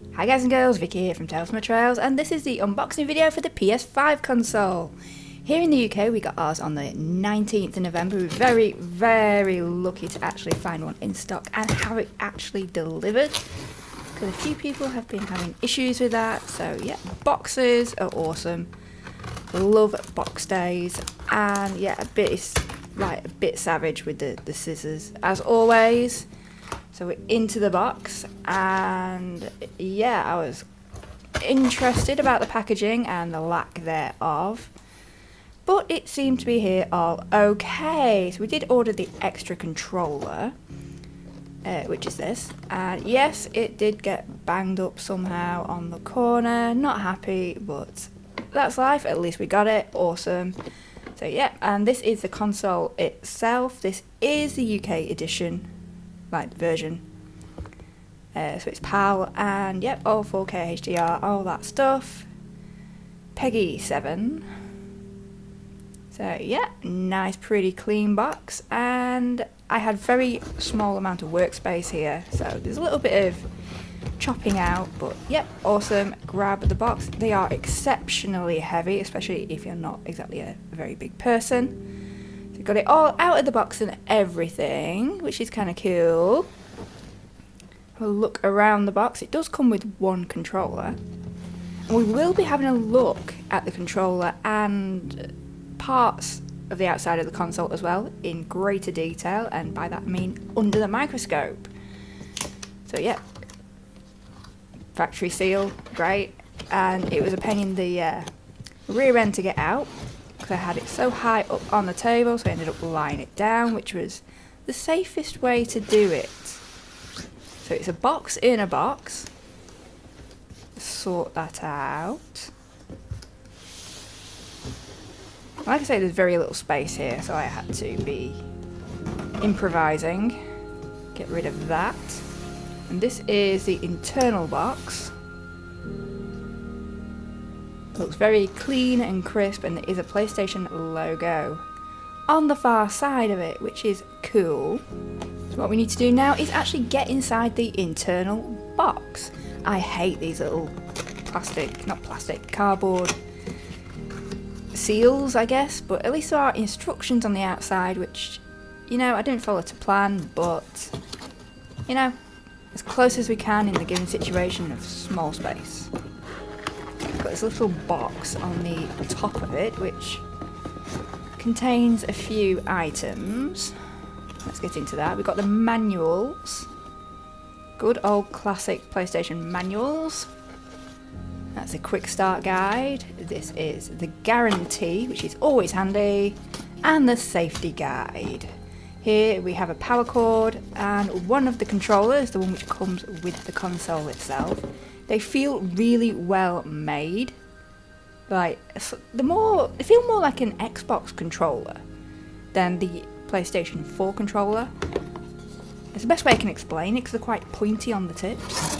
Hi guys and girls, Vicky here from Tales from My Trails, and this is the unboxing video for the PS5 console. Here in the UK we got ours on the 19th of November. We were very lucky to actually find one in stock and have it actually delivered, because a few people have been having issues with that. So yeah, boxes are awesome. Love box days, and yeah, a bit savage with the scissors as always. So we're into the box, and yeah, I was interested about the packaging and the lack thereof, but it seemed to be here all okay. So we did order the extra controller, which is this, and yes, it did get banged up somehow on the corner. Not happy, but that's life. At least we got it. Awesome. So yeah, and this is the console itself. This is the UK edition, like version. So it's PAL, and yep, all 4K HDR, all that stuff. Peggy 7. So yeah, nice pretty clean box, and I had very small amount of workspace here, so there's a little bit of chopping out, but yep, awesome. Grab the box. They are exceptionally heavy, especially if you're not exactly a very big person. So got it all out of the box and everything, which is kind of cool. We'll look around the box. It does come with one controller, and we will be having a look at the controller and parts of the outside of the console as well in greater detail, and by that I mean under the microscope. So yeah, factory seal, great, and it was a pain in the rear end to get out because I had it so high up on the table, so I ended up lying it down, which was the safest way to do it. So it's a box in a box. Sort that out. Like I say, there's very little space here, so I had to be improvising. Get rid of that. And this is the internal box. Looks very clean and crisp, and there is a PlayStation logo on the far side of it, which is cool. So what we need to do now is actually get inside the internal box. I hate these little cardboard seals, I guess, but at least there are instructions on the outside, which, you know, I didn't follow to plan, but, you know, as close as we can in the given situation of small space. Got this little box on the top of it, which contains a few items. Let's get into that. We've got the manuals. Good old classic PlayStation manuals. That's a quick start guide. This is the guarantee, which is always handy, and the safety guide. Here we have a power cord and one of the controllers, the one which comes with the console itself. They feel really well made. Like, they feel more like an Xbox controller than the PlayStation 4 controller. It's the best way I can explain it, because they're quite pointy on the tips.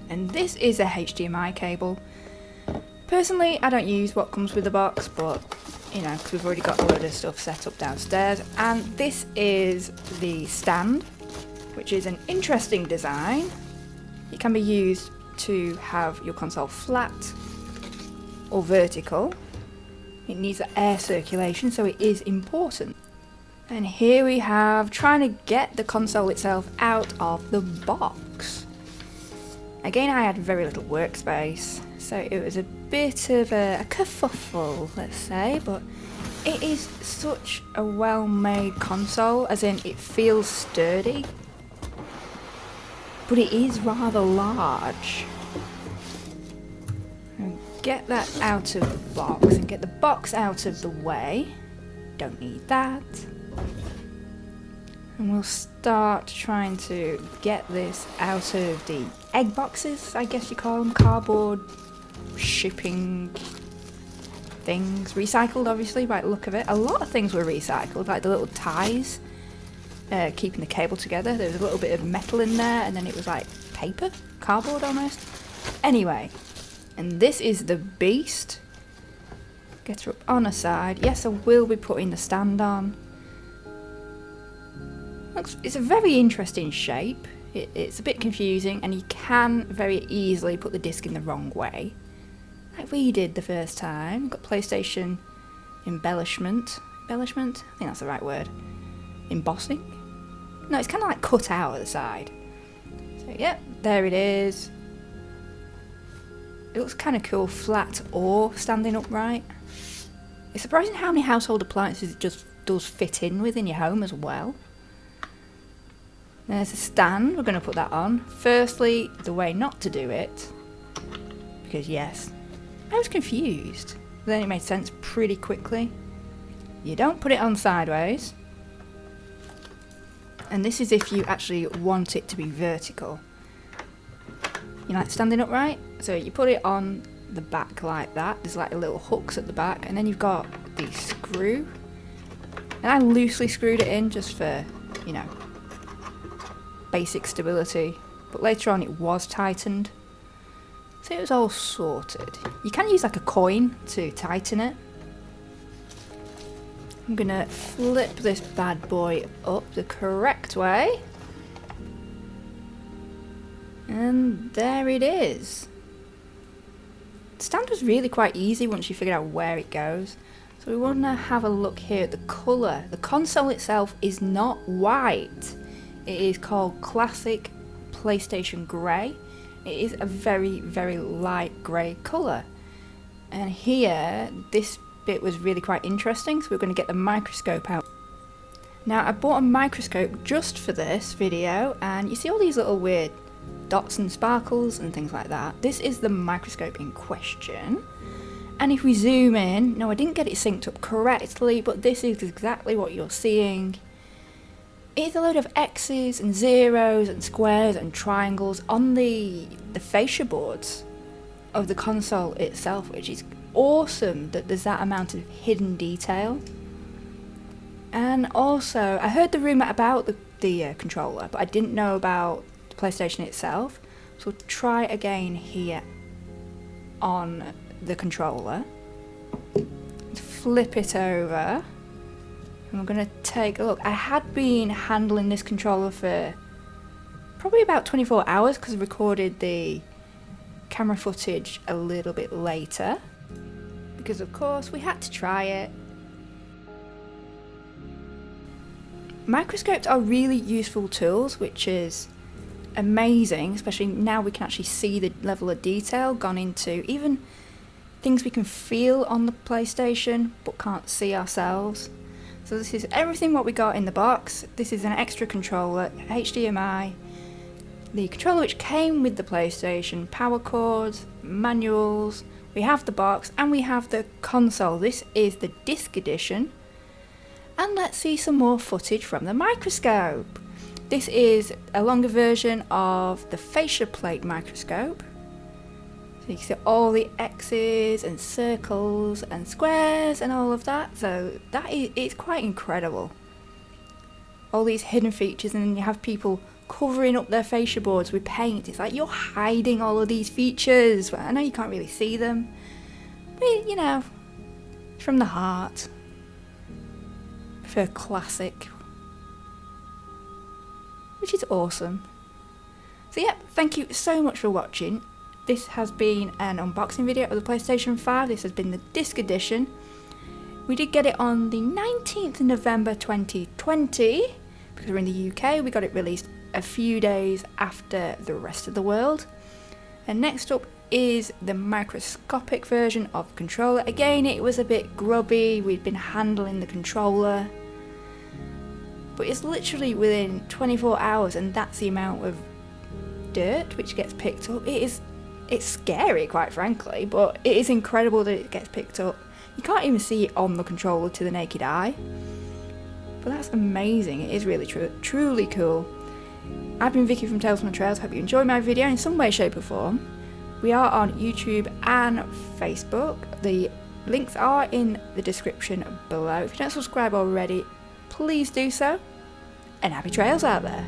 And this is a HDMI cable. Personally, I don't use what comes with the box, but, you know, because we've already got a load of stuff set up downstairs. And this is the stand, which is an interesting design. It can be used to have your console flat or vertical. It needs air circulation, so it is important. And here we have trying to get the console itself out of the box. Again, I had very little workspace, so it was a bit of a kerfuffle, let's say, but it is such a well-made console, as in it feels sturdy, but it is rather large. And get that out of the box, and get the box out of the way. Don't need that. And we'll start trying to get this out of the egg boxes, I guess you call them, cardboard shipping things. Recycled, obviously, by the look of it. A lot of things were recycled, like the little ties keeping the cable together. There was a little bit of metal in there, and then it was like paper, cardboard almost. Anyway, and this is the beast. Get her up on her side. Yes, I will be putting the stand on. It's a very interesting shape. It's a bit confusing, and you can very easily put the disc in the wrong way, like we did the first time. We've got PlayStation embellishment. Embellishment? I think that's the right word. Embossing? No, it's kind of like cut out at the side. So yeah, there it is. It looks kind of cool, flat or standing upright. It's surprising how many household appliances it just does fit in with in your home as well. There's a stand, we're going to put that on. Firstly, the way not to do it, because yes, I was confused. Then it made sense pretty quickly. You don't put it on sideways. And this is if you actually want it to be vertical. You like standing upright? So you put it on the back like that. There's like little hooks at the back, and then you've got the screw. And I loosely screwed it in just for, you know, basic stability, but later on it was tightened, so it was all sorted. You can use like a coin to tighten it. I'm gonna flip this bad boy up the correct way, and there it is. The stand was really quite easy once you figured out where it goes. So we want to have a look here at the colour. The console itself is not white. It is called Classic PlayStation Grey. It is a very, very light grey colour. And here, this bit was really quite interesting, so we're going to get the microscope out. Now, I bought a microscope just for this video, and you see all these little weird dots and sparkles and things like that. This is the microscope in question. And if we zoom in, no, I didn't get it synced up correctly, but this is exactly what you're seeing. It's a load of X's and zeros and squares and triangles on the fascia boards of the console itself, which is awesome that there's that amount of hidden detail. And also, I heard the rumour about the controller, but I didn't know about the PlayStation itself. So we'll try again here on the controller. Let's flip it over. And we're going to take a look. I had been handling this controller for probably about 24 hours because I recorded the camera footage a little bit later. Because of course we had to try it. Microscopes are really useful tools, which is amazing, especially now we can actually see the level of detail gone into even things we can feel on the PlayStation but can't see ourselves. So this is everything what we got in the box. This is an extra controller, HDMI, the controller which came with the PlayStation, power cords, manuals, we have the box, and we have the console. This is the disc edition. And let's see some more footage from the microscope. This is a longer version of the fascia plate microscope. So you can see all the X's and circles and squares and all of that. So it's quite incredible. All these hidden features, and then you have people covering up their fascia boards with paint. It's like you're hiding all of these features. Well, I know you can't really see them, but you know, from the heart. For classic, which is awesome. So yeah, thank you so much for watching. This has been an unboxing video of the PlayStation 5. This has been the disc edition. We did get it on the 19th of November 2020 because we're in the UK. We got it released a few days after the rest of the world. And next up is the microscopic version of the controller. Again, it was a bit grubby. We'd been handling the controller, but it's literally within 24 hours, and that's the amount of dirt which gets picked up. It's scary, quite frankly, but it is incredible that it gets picked up. You can't even see it on the controller to the naked eye, but that's amazing. It is really truly cool. I've been Vicky from Tales from the Trails. Hope you enjoyed my video in some way, shape or form. We are on YouTube and Facebook. The links are in the description below. If you don't subscribe already, please do so. And happy trails out there.